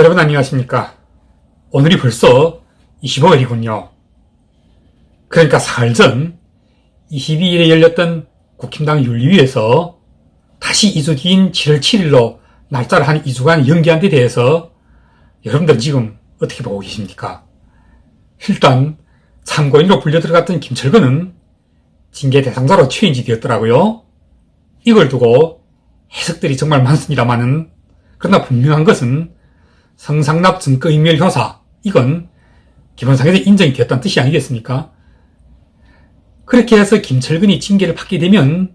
여러분 안녕하십니까? 오늘이 벌써 25일이군요. 그러니까 사흘 전 22일에 열렸던 국힘당 윤리위에서 다시 2주 뒤인 7월 7일로 날짜를 한 2주간 연기한 데 대해서 여러분들 지금 어떻게 보고 계십니까? 일단 참고인으로 불려 들어갔던 김철근은 징계 대상자로 체인지 되었더라고요. 이걸 두고 해석들이 정말 많습니다만은 그러나 분명한 것은 성상납 증거인멸효사, 이건 기본상에서 인정이 되었다는 뜻이 아니겠습니까? 그렇게 해서 김철근이 징계를 받게 되면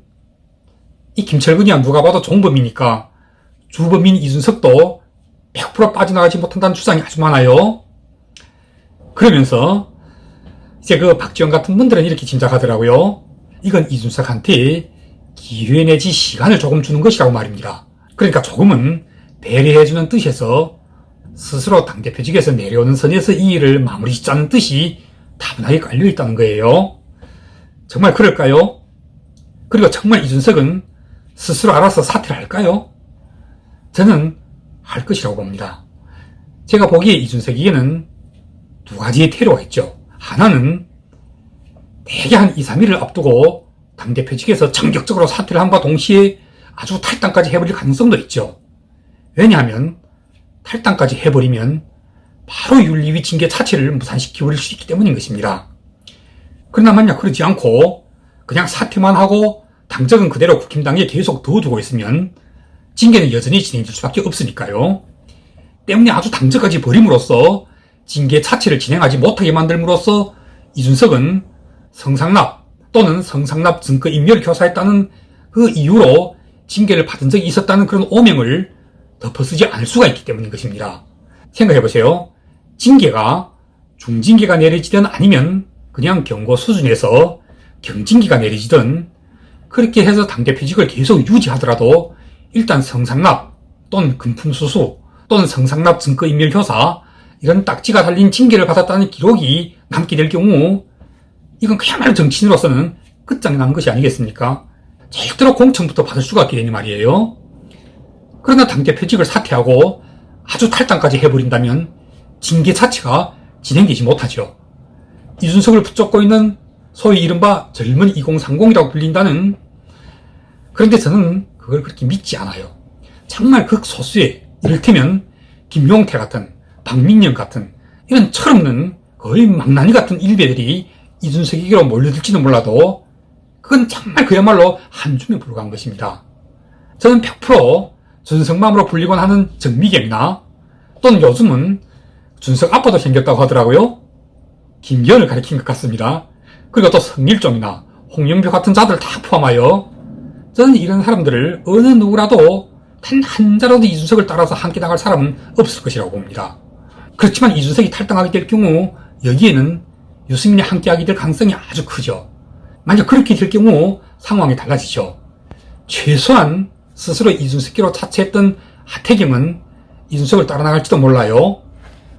이 김철근이야 누가 봐도 종범이니까 주범인 이준석도 100% 빠져나가지 못한다는 주장이 아주 많아요. 그러면서 이제 그 박지원 같은 분들은 이렇게 짐작하더라고요. 이건 이준석한테 기회 내지 시간을 조금 주는 것이라고 말입니다. 그러니까 조금은 배려해주는 뜻에서 스스로 당대표직에서 내려오는 선에서 이 일을 마무리 짓자는 뜻이 다분하게 깔려있다는 거예요. 정말 그럴까요? 그리고 정말 이준석은 스스로 알아서 사퇴를 할까요? 저는 할 것이라고 봅니다. 제가 보기에 이준석에게는 두 가지의 태도가 있죠. 하나는 대개 한 2, 3일을 앞두고 당대표직에서 전격적으로 사퇴를 함과 동시에 아주 탈당까지 해버릴 가능성도 있죠. 왜냐하면 탈당까지 해버리면 바로 윤리위 징계 자체를 무산시켜버릴 수 있기 때문인 것입니다. 그러나 만약 그러지 않고 그냥 사퇴만 하고 당적은 그대로 국힘당에 계속 둬두고 있으면 징계는 여전히 진행될 수밖에 없으니까요. 때문에 아주 당적까지 버림으로써 징계 자체를 진행하지 못하게 만들므로써 이준석은 성상납 또는 성상납 증거인멸교사했다는 그 이유로 징계를 받은 적이 있었다는 그런 오명을 덮어쓰지 않을 수가 있기 때문인 것입니다. 생각해보세요. 징계가 중징계가 내려지든 아니면 그냥 경고 수준에서 경징계가 내려지든 그렇게 해서 당대표직을 계속 유지하더라도 일단 성상납 또는 금품수수 또는 성상납 증거인멸교사 이런 딱지가 달린 징계를 받았다는 기록이 남게 될 경우 이건 그야말로 정치인으로서는 끝장이 난 것이 아니겠습니까? 절대로 공천부터 받을 수가 없게 되니 말이에요. 그러나 당대표직을 사퇴하고 아주 탈당까지 해버린다면 징계 자체가 진행되지 못하죠. 이준석을 붙잡고 있는 소위 이른바 젊은 2030이라고 불린다는, 그런데 저는 그걸 그렇게 믿지 않아요. 정말 극소수의 이를테면 김용태 같은 박민영 같은 이런 철없는 거의 망나니 같은 일베들이 이준석에게로 몰려들지는 몰라도 그건 정말 그야말로 한 줌에 불과한 것입니다. 저는 100% 준석맘으로 불리곤 하는 정미경이나 또는 요즘은 준석 아빠도 생겼다고 하더라고요. 김기현을 가리킨 것 같습니다. 그리고 또 성일종이나 홍영표 같은 자들 다 포함하여 저는 이런 사람들을 어느 누구라도 단 한 자라도 이준석을 따라서 함께 나갈 사람은 없을 것이라고 봅니다. 그렇지만 이준석이 탈당하게 될 경우 여기에는 유승민이 함께하게 될 가능성이 아주 크죠. 만약 그렇게 될 경우 상황이 달라지죠. 최소한 스스로 이준석기로 자처했던 하태경은 이준석을 따라 나갈지도 몰라요.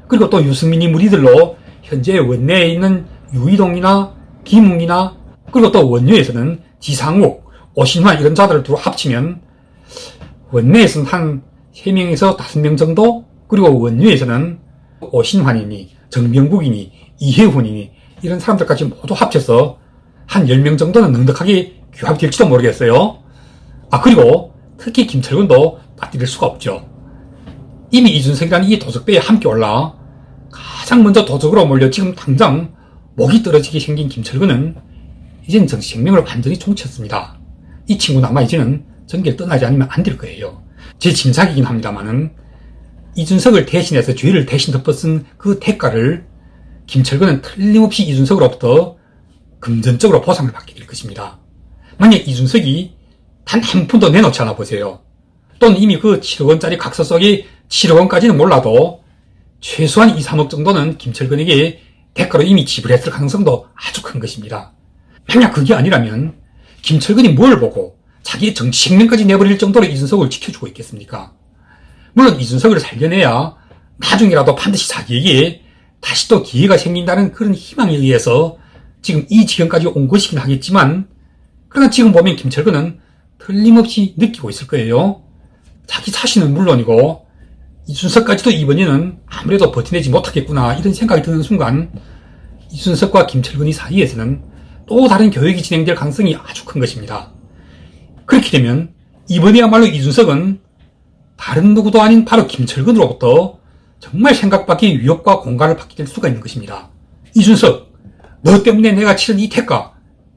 그리고 또 유승민이 무리들로 현재 원내에 있는 유이동이나 김웅이나 그리고 또 원내에서는 지상욱, 오신환 이런 자들을 두루 합치면 원내에서는 한 3명에서 5명 정도, 그리고 원내에서는 오신환이니 정병국이니 이해훈이니 이런 사람들까지 모두 합쳐서 한 10명 정도는 넉넉하게 규합이 될지도 모르겠어요. 그리고 특히 김철근도 빠뜨릴 수가 없죠. 이미 이준석이라는 이 도적배에 함께 올라 가장 먼저 도적으로 몰려 지금 당장 목이 떨어지게 생긴 김철근은 이제는 정치 생명을 완전히 종쳤습니다. 이 친구는 아마 이제는 전계를 떠나지 않으면 안 될 거예요. 제 짐작이긴 합니다만은 이준석을 대신해서 죄를 대신 덮어쓴 그 대가를 김철근은 틀림없이 이준석으로부터 금전적으로 보상을 받게 될 것입니다. 만약 이준석이 단 한 푼도 내놓지 않아 보세요. 또는 이미 그 7억 원짜리 각서 속에 7억 원까지는 몰라도 최소한 2, 3억 정도는 김철근에게 대가로 이미 지불했을 가능성도 아주 큰 것입니다. 만약 그게 아니라면 김철근이 뭘 보고 자기의 정치 생명까지 내버릴 정도로 이준석을 지켜주고 있겠습니까? 물론 이준석을 살려내야 나중이라도 반드시 자기에게 다시 또 기회가 생긴다는 그런 희망에 의해서 지금 이 지경까지 온 것이긴 하겠지만, 그러나 지금 보면 김철근은 틀림없이 느끼고 있을 거예요. 자기 자신은 물론이고 이준석까지도 이번에는 아무래도 버텨내지 못하겠구나 이런 생각이 드는 순간 이준석과 김철근이 사이에서는 또 다른 교역이 진행될 가능성이 아주 큰 것입니다. 그렇게 되면 이번에야말로 이준석은 다른 누구도 아닌 바로 김철근으로부터 정말 생각 밖의 위협과 공갈을 받게 될 수가 있는 것입니다. 이준석, 너 때문에 내가 치른 이 대가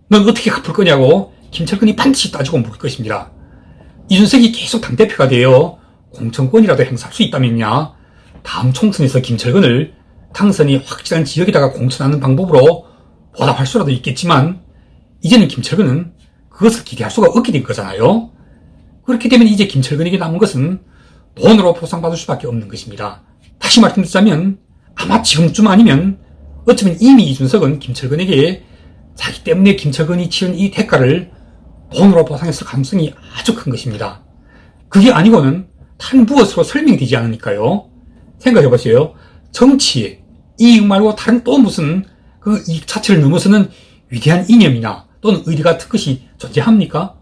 넌 어떻게 갚을 거냐고 김철근이 반드시 따지고 물을 것입니다. 이준석이 계속 당대표가 되어 공천권이라도 행사할 수 있다면야 다음 총선에서 김철근을 당선이 확실한 지역에다가 공천하는 방법으로 보답할 수라도 있겠지만 이제는 김철근은 그것을 기대할 수가 없게 된 거잖아요. 그렇게 되면 이제 김철근에게 남은 것은 돈으로 보상받을 수밖에 없는 것입니다. 다시 말씀드리자면 아마 지금쯤 아니면 어쩌면 이미 이준석은 김철근에게 자기 때문에 김철근이 치른 이 대가를 돈으로 보상했을 가능성이 아주 큰 것입니다. 그게 아니고는 다른 무엇으로 설명이 되지 않으니까요. 생각해보세요. 정치에 이익 말고 다른 또 무슨 그 이익 자체를 넘어서는 위대한 이념이나 또는 의리 같은 것이 존재합니까?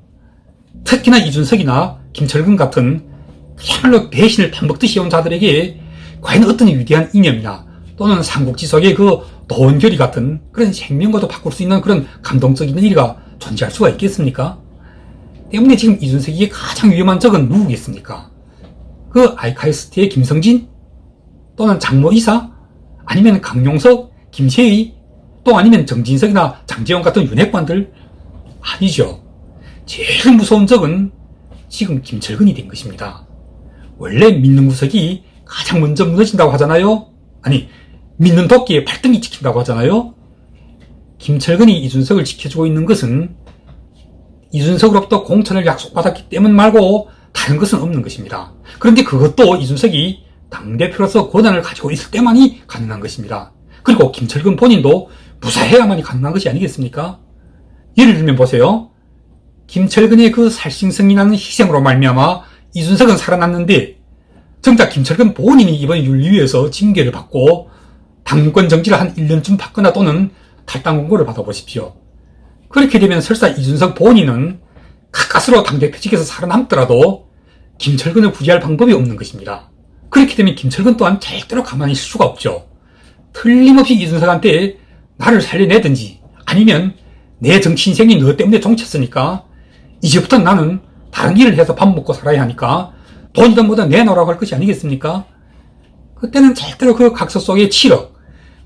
특히나 이준석이나 김철근 같은 그야말로 배신을 반복듯이 해온 자들에게 과연 어떤 위대한 이념이나 또는 삼국지 속의 그 도원결의 같은 그런 생명과도 바꿀 수 있는 그런 감동적인 일이가 존재할 수가 있겠습니까? 때문에 지금 이준석에게 가장 위험한 적은 누구겠습니까? 그 아이카이스트의 김성진? 또는 장모 이사? 아니면 강용석, 김세희? 또 아니면 정진석이나 장재원 같은 윤핵관들? 아니죠. 제일 무서운 적은 지금 김철근이 된 것입니다. 원래 믿는 구석이 가장 먼저 무너진다고 하잖아요. 아니, 믿는 도끼에 발등이 찍힌다고 하잖아요. 김철근이 이준석을 지켜주고 있는 것은 이준석으로부터 공천을 약속받았기 때문 말고 다른 것은 없는 것입니다. 그런데 그것도 이준석이 당대표로서 권한을 가지고 있을 때만이 가능한 것입니다. 그리고 김철근 본인도 무사해야만이 가능한 것이 아니겠습니까? 예를 들면 보세요. 김철근의 그 살신성이라는 희생으로 말미암아 이준석은 살아났는데 정작 김철근 본인이 이번 윤리위에서 징계를 받고 당권 정지를 한 1년쯤 받거나 또는 탈당 권고를 받아보십시오. 그렇게 되면 설사 이준석 본인은 가까스로 당대표직에서 살아남더라도 김철근을 구제할 방법이 없는 것입니다. 그렇게 되면 김철근 또한 절대로 가만히 있을 수가 없죠. 틀림없이 이준석한테 나를 살려내든지 아니면 내 정치 인생이 너 때문에 종쳤으니까 이제부터 나는 다른 일을 해서 밥 먹고 살아야 하니까 돈이든 뭐든 내놓으라고 할 것이 아니겠습니까? 그때는 절대로 그 각서 속의 7억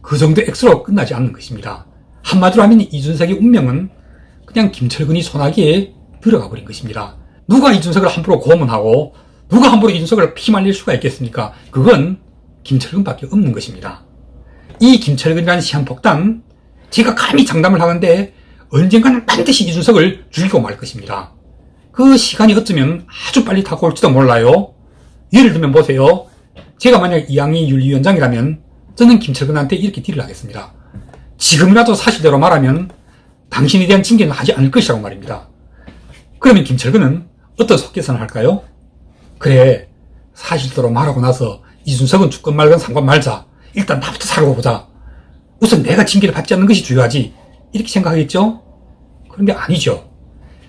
그 정도 액수로 끝나지 않는 것입니다. 한마디로 하면 이준석의 운명은 그냥 김철근이 손아귀에 들어가 버린 것입니다. 누가 이준석을 함부로 고문하고 누가 함부로 이준석을 피말릴 수가 있겠습니까? 그건 김철근밖에 없는 것입니다. 이 김철근이라는 시한폭탄 제가 감히 장담을 하는데 언젠가는 반드시 이준석을 죽이고 말 것입니다. 그 시간이 어쩌면 아주 빨리 다가올지도 몰라요. 예를 들면 보세요. 제가 만약 이양희 윤리위원장이라면 저는 김철근한테 이렇게 딜을 하겠습니다. 지금이라도 사실대로 말하면 당신에 대한 징계는 하지 않을 것이라고 말입니다. 그러면 김철근은 어떤 속계산을 할까요? 그래, 사실대로 말하고 나서 이준석은 죽건 말건 상관 말자. 일단 나부터 살고 보자. 우선 내가 징계를 받지 않는 것이 중요하지. 이렇게 생각하겠죠? 그런데 아니죠.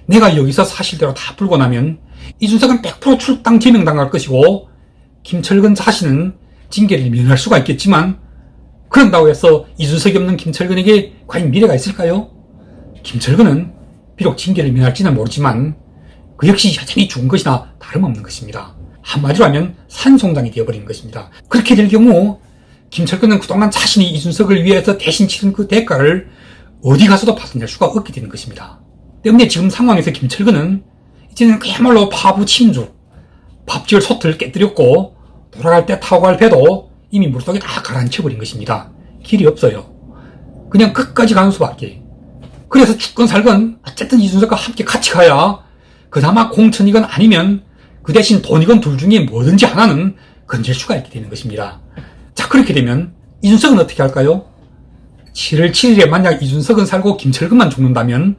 내가 여기서 사실대로 다 풀고 나면 이준석은 100% 출당 제명당할 것이고 김철근 자신은 징계를 면할 수가 있겠지만 그런다고 해서 이준석이 없는 김철근에게 과연 미래가 있을까요? 김철근은 비록 징계를 면할지는 모르지만 그 역시 여전히 죽은 것이나 다름없는 것입니다. 한마디로 하면 산송장이 되어버린 것입니다. 그렇게 될 경우 김철근은 그동안 자신이 이준석을 위해서 대신 치른 그 대가를 어디 가서도 받아낼 수가 없게 되는 것입니다. 때문에 지금 상황에서 김철근은 이제는 그야말로 파부 침주, 밥지을 솥을 깨뜨렸고 돌아갈 때 타고 갈 배도 이미 물속에 다 가라앉혀버린 것입니다. 길이 없어요. 그냥 끝까지 가는 수밖에. 그래서 죽건 살건 어쨌든 이준석과 함께 같이 가야 그나마 공천이건 아니면 그 대신 돈이건 둘 중에 뭐든지 하나는 건질 수가 있게 되는 것입니다. 자, 그렇게 되면 이준석은 어떻게 할까요? 7월 7일에 만약 이준석은 살고 김철근만 죽는다면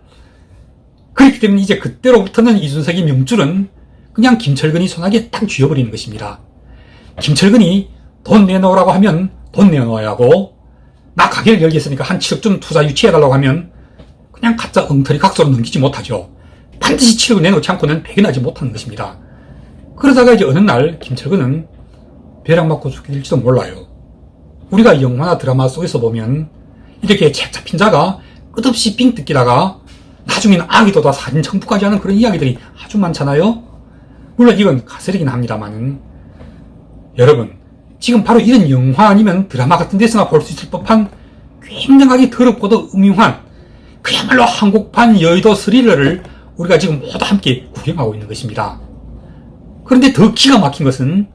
그렇게 되면 이제 그때로부터는 이준석의 명줄은 그냥 김철근이 손아귀에 딱 쥐어버리는 것입니다. 김철근이 돈 내놓으라고 하면 돈 내놓아야 하고 나 가게를 열겠으니까 한 7억 좀 투자 유치해달라고 하면 그냥 가짜 엉터리 각서로 넘기지 못하죠. 반드시 7억을 내놓지 않고는 배견하지 못하는 것입니다. 그러다가 이제 어느 날 김철근은 벼락맞고 죽게 될지도 몰라요. 우리가 영화나 드라마 속에서 보면 이렇게 책 잡힌 자가 끝없이 삥 뜯기다가 나중에는 악이 돋아 살인 청부까지 하는 그런 이야기들이 아주 많잖아요. 물론 이건 가설이긴 합니다만 여러분, 지금 바로 이런 영화 아니면 드라마 같은 데서나 볼 수 있을 법한 굉장하게 더럽고도 음흉한 그야말로 한국판 여의도 스릴러를 우리가 지금 모두 함께 구경하고 있는 것입니다. 그런데 더 기가 막힌 것은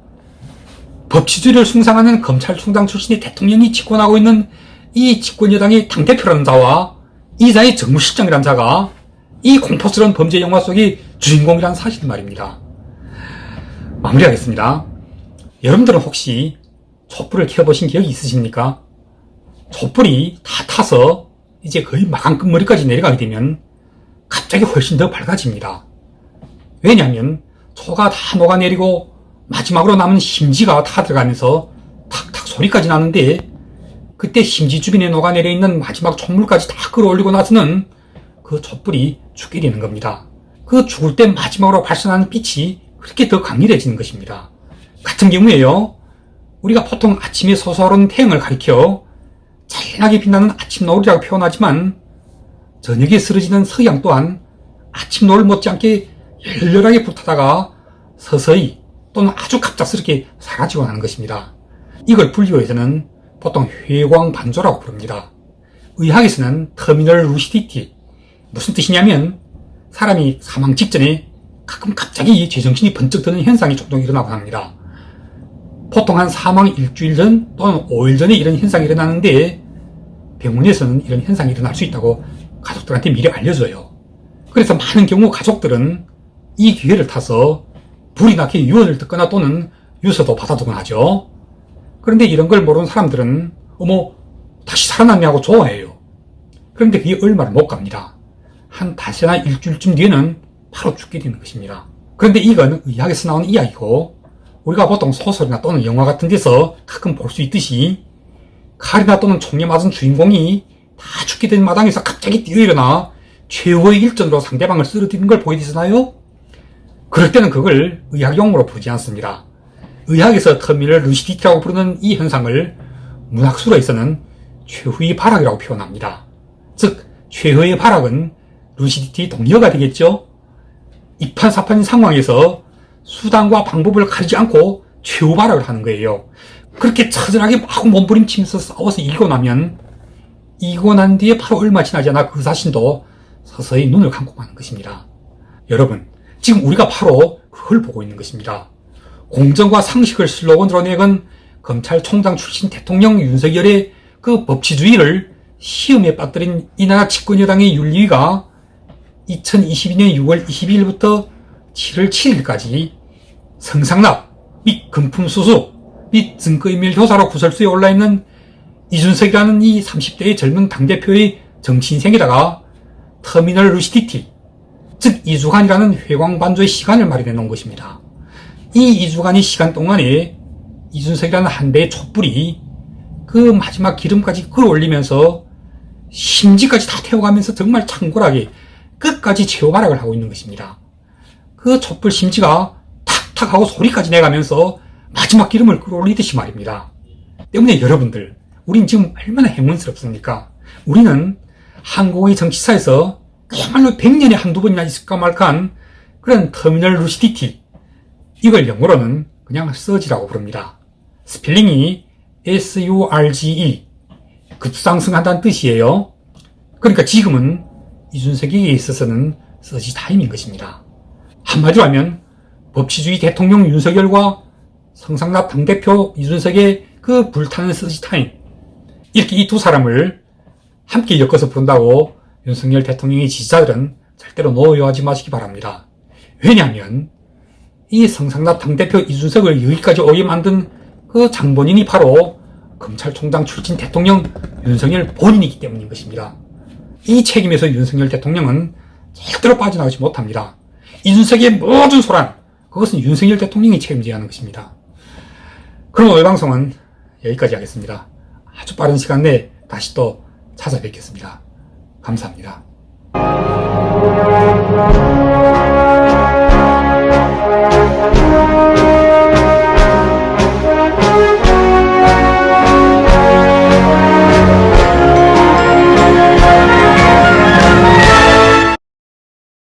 법치주의를 숭상하는 검찰총장 출신의 대통령이 집권하고 있는 이 집권여당의 당대표라는 자와 이 자의 정무실장이라는 자가 이 공포스러운 범죄 영화 속의 주인공이라는 사실 말입니다. 마무리하겠습니다. 여러분들은 혹시 촛불을 켜보신 기억이 있으십니까? 촛불이 다 타서 이제 거의 마감 끝머리까지 내려가게 되면 갑자기 훨씬 더 밝아집니다. 왜냐하면 초가 다 녹아내리고 마지막으로 남은 심지가 다 들어가면서 탁탁 소리까지 나는데 그때 심지 주변에 녹아내려 있는 마지막 촛물까지 다 끌어올리고 나서는 그 촛불이 죽게 되는 겁니다. 그 죽을 때 마지막으로 발산하는 빛이 그렇게 더 강렬해지는 것입니다. 같은 경우에요, 우리가 보통 아침에 솟아오르는 태양을 가리켜 찬란하게 빛나는 아침 노을이라고 표현하지만 저녁에 쓰러지는 서양 또한 아침 노을 못지않게 열렬하게 불타다가 서서히 또는 아주 갑작스럽게 사라지고 나는 것입니다. 이걸 분류해서는 보통 회광반조라고 부릅니다. 의학에서는 터미널 루시디티, 무슨 뜻이냐면 사람이 사망 직전에 가끔 갑자기 제정신이 번쩍 드는 현상이 종종 일어나곤 합니다. 보통 한 사망 일주일 전 또는 5일 전에 이런 현상이 일어나는데 병원에서는 이런 현상이 일어날 수 있다고 가족들한테 미리 알려줘요. 그래서 많은 경우 가족들은 이 기회를 타서 불이 나게 유언을 듣거나 또는 유서도 받아두곤 하죠. 그런데 이런 걸 모르는 사람들은 어머 다시 살아났냐고 좋아해요. 그런데 그게 얼마를 못 갑니다. 한 닷새나 일주일쯤 뒤에는 바로 죽게 되는 것입니다. 그런데 이건 의학에서 나오는 이야기고 우리가 보통 소설이나 또는 영화 같은 데서 가끔 볼 수 있듯이 칼이나 또는 총에 맞은 주인공이 다 죽게 된 마당에서 갑자기 뛰어일어나 최후의 일전으로 상대방을 쓰러뜨리는 걸 보이시나요? 그럴 때는 그걸 의학용어로 부르지 않습니다. 의학에서 터미널 루시디티라고 부르는 이 현상을 문학술에서는 최후의 발악이라고 표현합니다. 즉 최후의 발악은 루시디티 동의어가 되겠죠. 이판사판인 상황에서 수단과 방법을 가리지 않고 최후 발악을 하는 거예요. 그렇게 처절하게 막 몸부림치면서 싸워서 이기고 나면 이기고 난 뒤에 바로 얼마 지나지 않아 그 자신도 서서히 눈을 감고 마는 것입니다. 여러분, 지금 우리가 바로 그걸 보고 있는 것입니다. 공정과 상식을 슬로건으로 내건 검찰총장 출신 대통령 윤석열의 그 법치주의를 시험에 빠뜨린 이 나라 집권여당의 윤리위가 2022년 6월 22일부터 7월 7일까지 성상납 및 금품수수 및 증거인멸 교사로 구설수에 올라있는 이준석이라는 이 30대의 젊은 당대표의 정치인생에다가 터미널 루시디티, 즉 2주간이라는 회광반조의 시간을 마련해 놓은 것입니다. 이 2주간의 시간 동안에 이준석이라는 한 대의 촛불이 그 마지막 기름까지 끌어올리면서 심지까지 다 태워가면서 정말 창궐하게 끝까지 최후발악을 하고 있는 것입니다. 그 촛불 심지가 탁탁 하고 소리까지 내가면서 마지막 기름을 끌어올리듯이 말입니다. 때문에 여러분들, 우린 지금 얼마나 행운스럽습니까? 우리는 한국의 정치사에서 그야말로 100년에 한두 번이나 있을까 말까한 그런 터미널 루시디티, 이걸 영어로는 그냥 서지라고 부릅니다. 스펠링이 surge, 급상승한다는 뜻이에요. 그러니까 지금은 이준석에게 있어서는 서지 타임인 것입니다. 한마디로 하면 법치주의 대통령 윤석열과 성상납 당대표 이준석의 그 불타는 서지 타임, 이렇게 이 두 사람을 함께 엮어서 부른다고 윤석열 대통령의 지지자들은 절대로 노여하지 마시기 바랍니다. 왜냐하면 이 성상납 당대표 이준석을 여기까지 오게 만든 그 장본인이 바로 검찰총장 출신 대통령 윤석열 본인이기 때문인 것입니다. 이 책임에서 윤석열 대통령은 절대로 빠져나가지 못합니다. 이준석의 모든 소란, 그것은 윤석열 대통령이 책임져야 하는 것입니다. 그럼 오늘 방송은 여기까지 하겠습니다. 아주 빠른 시간 내에 다시 또 찾아뵙겠습니다. 감사합니다.